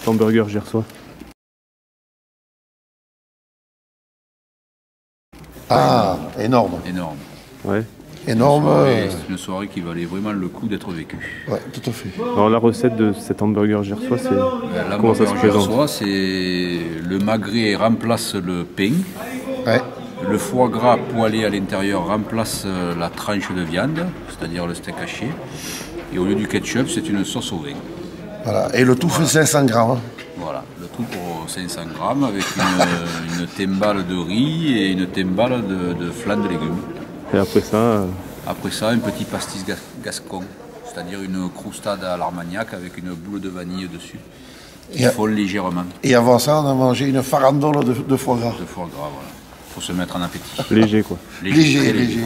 cet hamburger gersois? Ah, énorme. Énorme. Ouais. Énorme. C'est une soirée qui valait vraiment le coup d'être vécue. Ouais, tout à fait. Alors la recette de cet hamburger gersois, c'est comment ça se L'hamburger présente? gersois, c'est le magret remplace le pain. Ouais. Le foie gras poêlé à l'intérieur remplace la tranche de viande, c'est-à-dire le steak haché. Et au lieu du ketchup, c'est une sauce au vin. Voilà. Et le tout fait 500 grammes. Hein. Voilà, le tout pour 500 grammes avec une timbale de riz et une timbale de flan de légumes. Et après ça, Après ça, un petit pastis gascon, c'est-à-dire une croustade à l'armagnac avec une boule de vanille dessus, qui fond légèrement. Et avant ça, on a mangé une farandole de foie gras. De foie gras, voilà. Faut se mettre en appétit. léger quoi. Léger, très léger.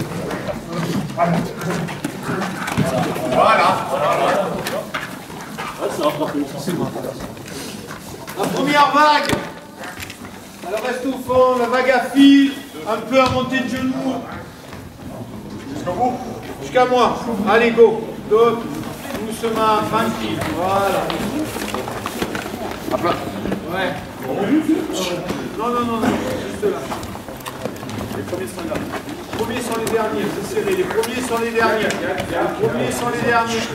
La première vague. Elle reste au fond, la vague à fil, un peu à monter de genoux. Jusqu'à vous? Jusqu'à moi. Allez, go. Top. Doucement, tranquille. Voilà. Hop là. Ouais. Non, non, non, non. Juste là. Les premiers sont là. Les premiers sont les derniers. C'est serré. Les premiers sont les derniers. Les premiers sont les derniers.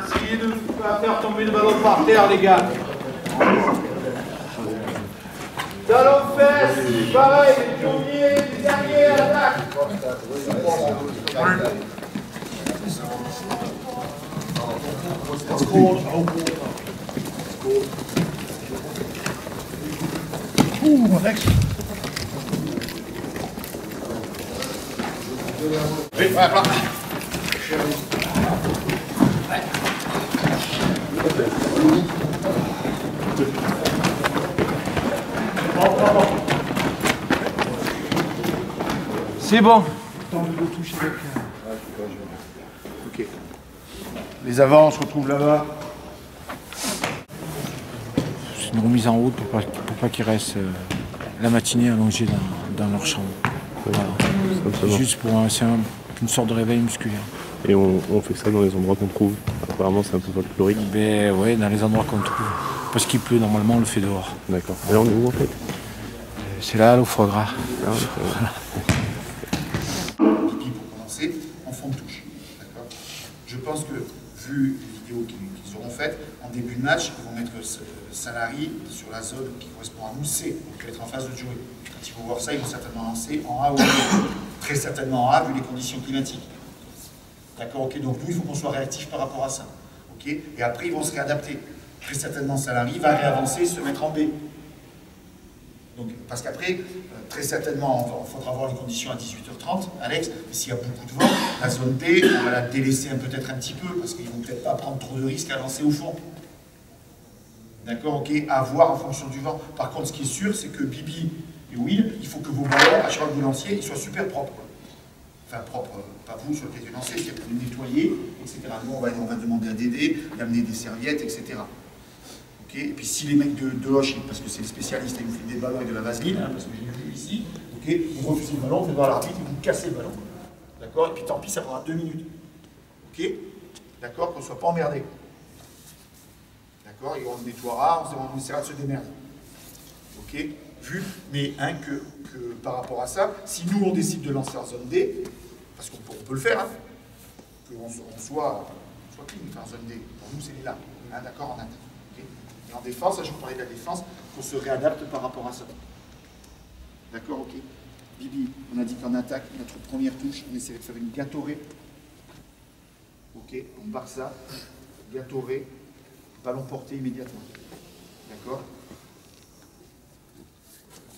Essayez de ne pas faire tomber le ballon par terre, les gars. Talon fesse, pareil, les premiers, les derniers à l'attaque. C'est bon. Ok. Les avants, on se retrouve là-bas. C'est une remise en route pour pas qu'ils restent la matinée allongés dans leur chambre. Voilà. Juste pour une sorte de réveil musculaire. Et on fait ça dans les endroits qu'on trouve. Apparemment c'est un peu folklorique. Ben ouais, dans les endroits qu'on trouve. Parce qu'il pleut, normalement on le fait dehors. D'accord. Et là on est où en fait? C'est là, au foie gras. Pipi pour commencer, en fond de touche. D'accord. Je pense que, vu les vidéos qu'ils auront faites, en début de match, ils vont mettre Salary sur la zone qui correspond à nous, C, donc qui va être en phase de jouer. Quand ils vont voir ça, ils vont certainement lancer en A ou en B. Très certainement en A, vu les conditions climatiques. D'accord, ok, donc nous, il faut qu'on soit réactif par rapport à ça. Ok, et après, ils vont se réadapter. Très certainement, Salary va réavancer et se mettre en B. Donc, parce qu'après, très certainement, il faudra voir les conditions à 18h30, Alex, mais s'il y a beaucoup de vent, la zone B, on va la délaisser peut-être un petit peu, parce qu'ils ne vont peut-être pas prendre trop de risques à lancer au fond. D'accord, ok, à voir en fonction du vent. Par contre, ce qui est sûr, c'est que Bibi et Will, il faut que vos ballons, à chaque fois que vous lanciez, ils soient super propres. Enfin, propres, pas vous sur lequel vous lancez, c'est pour les nettoyer, etc. Nous, on va demander à Dédé d'amener des serviettes, etc. Et puis si les mecs de Hoche, parce que c'est les spécialistes, ils vous filent des ballons et de la vaseline, hein, parce que j'ai vu ici, ok, vous refusez le ballon, vous faites voir l'arbitre et vous cassez le ballon. D'accord. Et puis tant pis, ça prendra 2 minutes. Ok. D'accord, qu'on ne soit pas emmerdé. D'accord. Et on le nettoiera, on essaiera de se démerder. Ok. Vu, mais que par rapport à ça, si nous on décide de lancer en zone D, parce qu'on peut le faire, hein, qu'on soit clean en zone D, pour nous c'est là, hein, d'accord, en attaque. En défense, je vous parlais de la défense, qu'on se réadapte par rapport à ça. D'accord, ok. Bibi, on a dit qu'en attaque, notre première touche, on essaie de faire une gâtorée. Ok, on barre ça, gâtorée, ballon porté immédiatement. D'accord.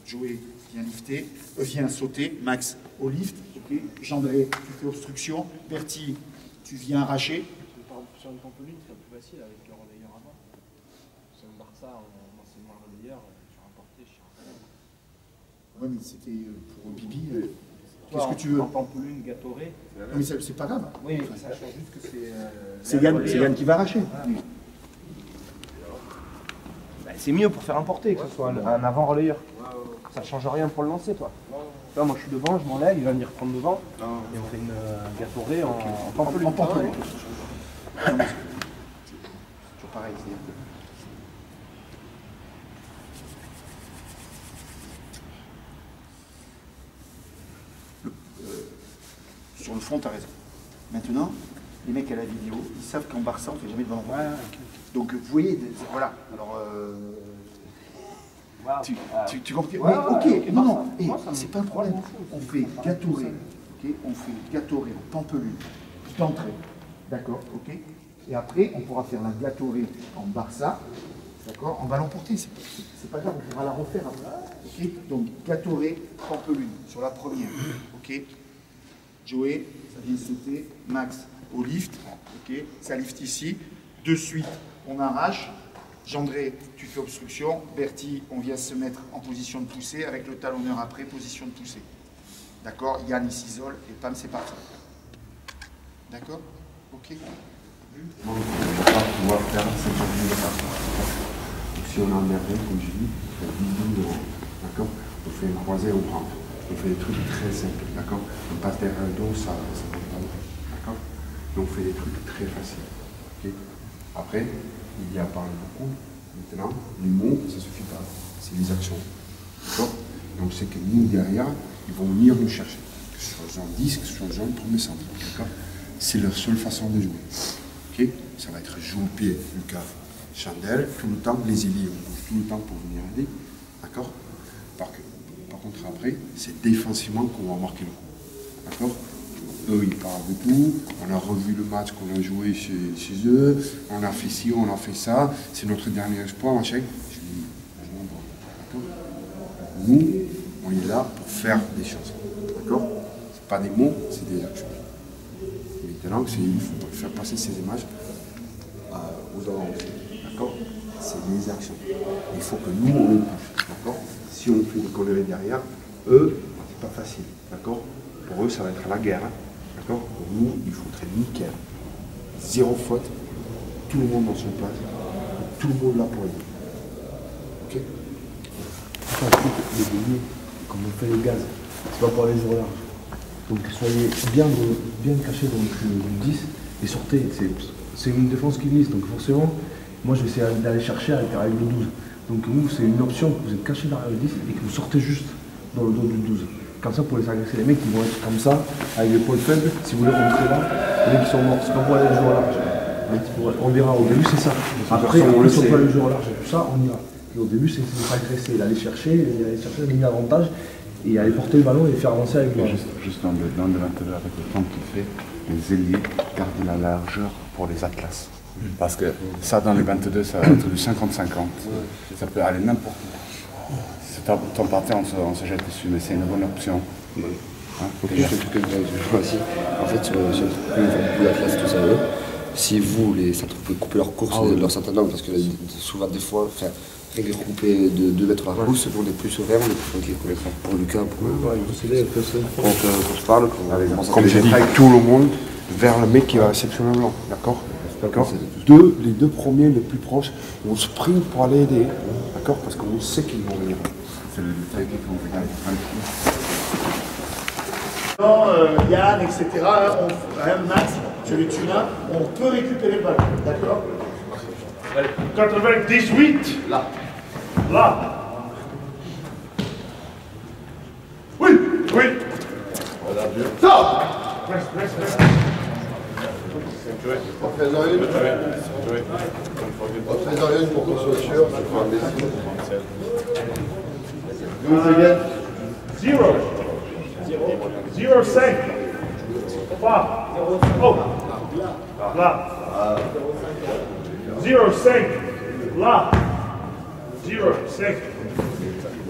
Joey vient lifter, vient sauter, Max au lift, ok. Jean-André, tu fais obstruction, Bertie, tu viens arracher. Sur une trampoline, c'est plus facile avec le relayeur avant. Si on marque ça en enseignement relayeur, sur un porté, je suis un. Oui, mais c'était pour Bibi. Qu'est-ce que tu veux? En trampoline, gâtorée. Mais c'est pas grave. Oui, mais ça change juste que c'est. C'est Yann qui va arracher. Voilà. Bah, c'est mieux pour faire un porté, que ce soit un avant relayeur. Ça change rien pour le lancer, toi. Là, moi, je suis devant, je m'enlève, il va venir prendre devant. Et on fait une gâteaurie en pampelune. En pampelune. Toujours pareil, c'est-à-dire que sur le fond, tu as raison. Maintenant, les mecs à la vidéo, ils savent qu'en Barça, on ne fait jamais de ballon. Ouais, okay. Donc, vous voyez, voilà. Alors, tu comprends? Ouais, ok, non, c'est pas un problème. On fait gâteaurie, ok? On fait gâteaurie en pampelune, d'entrée, d'accord, ok? Et après, on pourra faire la gâteaurie en Barça, d'accord? En ballon porté, c'est pas grave, on pourra la refaire après, ok? Donc, gâteaurie, pampelune, sur la première, ok? Joey, ça vient sauter, Max, au lift, ok? Ça lift ici, de suite, on arrache. Gendré, tu fais obstruction. Bertie, on vient se mettre en position de poussée avec le talonneur après, position de poussée. D'accord? Yann, il s'isole et Pam, c'est parti. D'accord? Ok? On ne va pas pouvoir faire 50 000 pas. Si on a un merveille, comme je dis, on fait 10 000 €. D'accord? On fait une croisée au bras. On fait des trucs très simples. D'accord? On passe derrière le dos, ça ne va pas. D'accord? Donc on fait des trucs très faciles. Okay? Après, il y a parlé beaucoup. Maintenant, les mots, ça ne suffit pas. C'est les actions. D'accord? Donc c'est que nous, derrière, ils vont venir nous chercher. Que ce soit en 10, que ce soit en premier centre. D'accord? C'est leur seule façon de jouer. Okay? Ça va être jouer au pied, Lucas, Chandelle, tout le temps, les ailiers, on bouge tout le temps pour venir aider. D'accord? Par contre, après, c'est défensivement qu'on va marquer le coup. D'accord? Eux, ils parlent de tout. On a revu le match qu'on a joué chez eux. On a fait ci, on a fait ça. C'est notre dernier espoir, machin. Je dis, je m'en bats. D'accord? Nous, on est là pour faire des choses. D'accord? C'est pas des mots, c'est des actions. Maintenant, il faut faire passer ces images aux avants aussi. D'accord? C'est des actions. Il faut que nous, on les pousse. D'accord? Si on fait des conneries derrière, eux, c'est pas facile. D'accord? Pour eux, ça va être la guerre. Hein. D'accord? Pour nous, il faut être nickel. Zéro faute. Tout le monde dans son place. Tout le monde là pour aider. Ok? Enfin, le truc, les demi, comme on fait les gaz, c'est pas pour les joueurs larges. Donc soyez bien cachés dans le 10 et sortez. C'est une défense qui glisse, donc forcément, moi je vais essayer d'aller chercher avec le 12. Donc vous, c'est une option que vous êtes caché derrière le 10 et que vous sortez juste dans le dos du 12. Comme ça, pour les agresser, les mecs qui vont être comme ça, avec les poils faibles, si vous les rentrez là, les mecs qui sont morts, c'est pas pour aller les joueurs larges. On verra, au début c'est ça. Après, on ne peut pas les joueurs larges et tout ça, on ira. Et au début, c'est agresser, aller chercher la ligne d'avantage et aller porter le ballon et faire avancer avec lui. Juste dans le 22, avec le temps qu'il fait, les ailiers gardent la largeur pour les atlas. Parce que ça, dans les 22, ça va être du 50-50. Ça peut aller n'importe où. Si ton partenaire, on se jette dessus, mais c'est une bonne option. Hein? Et juste un truc que je vois aussi, en fait, sur le truc, beaucoup d'atlas, tout ça, si vous, vous pouvez couper leur course, leur certain angle, parce que souvent, des fois, couper de 2 mètres la course, on est plus serein, on est plus tranquille pour Lucas, on se parle. Comme j'ai dit, tout le monde vers le mec qui va réceptionner le blanc, d'accord? Les deux premiers, les plus proches, on sprint pour aller aider, d'accord? Parce qu'on sait qu'ils vont venir. C'est le détail qu'on fait gagner. Yann, etc., Max, sur les tunas, on peut récupérer le ballon, d'accord? 98. Là. Là. Oui. Oui. Stop. Reste. Fais-en une pour qu'on soit sûr. 0. 5. Pas. Oh. Là. 0, 5. Là. 0, 5.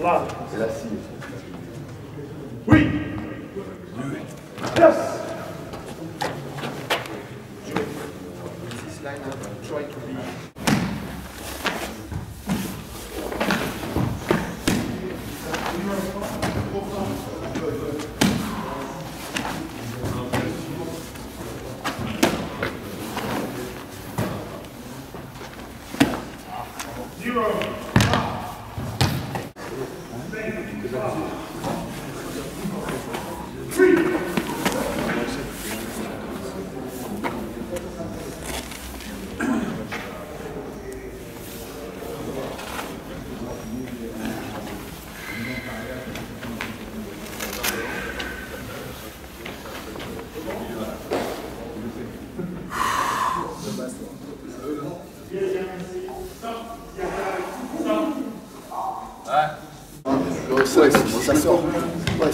Là. C'est la cible. Oui. Yes.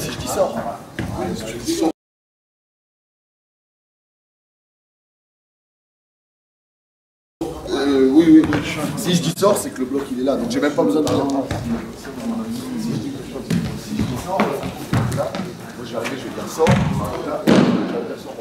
si je dis sort. Oui. Si je dis sort, c'est que le bloc il est là, donc j'ai même pas besoin de rien. Si je dis quelque chose, si je dis sort, là, moi j'ai arrivé, je vais dire sort, là, je vais dire sort.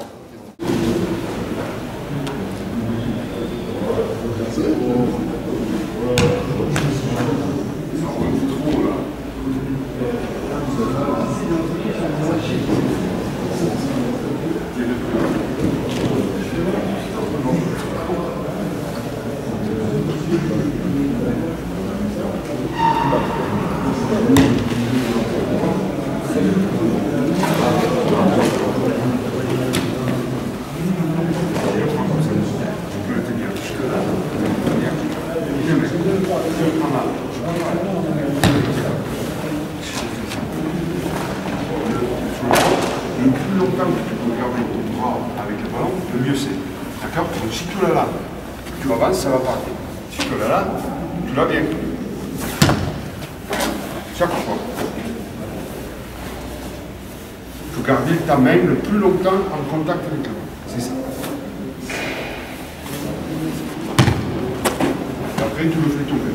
Le plus longtemps que tu peux garder ton bras avec le ballon, le mieux c'est. D'accord? Donc si tu l'as là, tu avances, ça va partir. Si tu l'as là, tu l'as bien. Chaque fois. Il faut garder ta main le plus longtemps en contact avec le ballon. C'est ça. Et après, tu le fais tomber.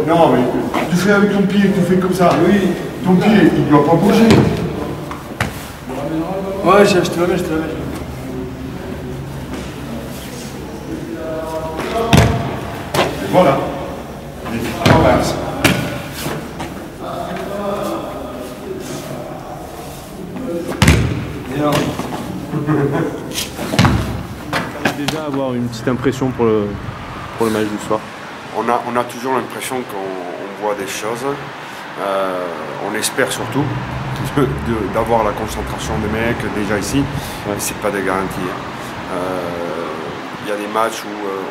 Non, mais tu fais avec ton pied, tu fais comme ça. Oui. Ton pied, il ne doit pas bouger. Ouais, je te la mets, Et voilà. Et tu traverses. Déjà avoir une petite impression pour le match du soir. On a toujours l'impression qu'on voit des choses. On espère surtout d'avoir la concentration des mecs déjà ici. Ouais. C'est pas des garanties. Il y a des matchs où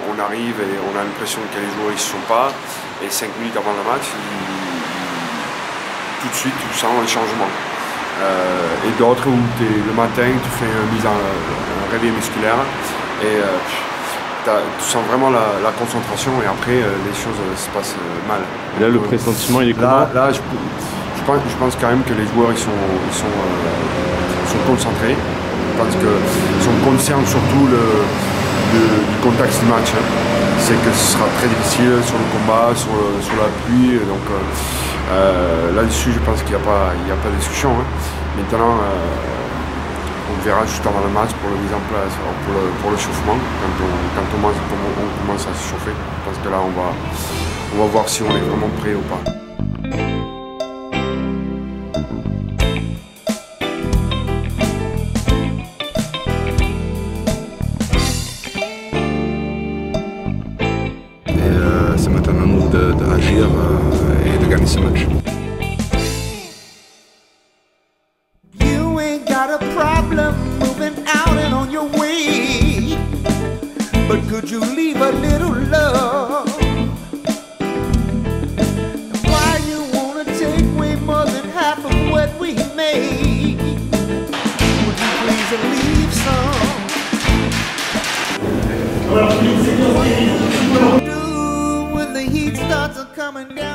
on arrive et on a l'impression que les joueurs ne sont pas. Et 5 minutes avant le match, tout de suite tu sens un changement. Et d'autres où le matin tu fais un réveil musculaire et tu sens vraiment la concentration et après les choses se passent mal. Et là le pressentiment il est comment? Là je pense quand même que les joueurs ils sont concentrés. Je pense qu'ils sont conscients surtout du contexte du match. Hein. C'est que ce sera très difficile sur le combat, sur la pluie. Donc là-dessus je pense qu'il n'y a pas de discussion. Hein. Maintenant on verra juste avant le match pour la mise en place, pour le chauffement, quand on commence à se chauffer. Je pense que là on va voir si on est vraiment prêt ou pas. Et c'est maintenant à nous d'agir et de gagner ce match. But could you leave a little love? Why you wanna take way more than half of what we made? Would you please leave some? Do when the heat starts coming down?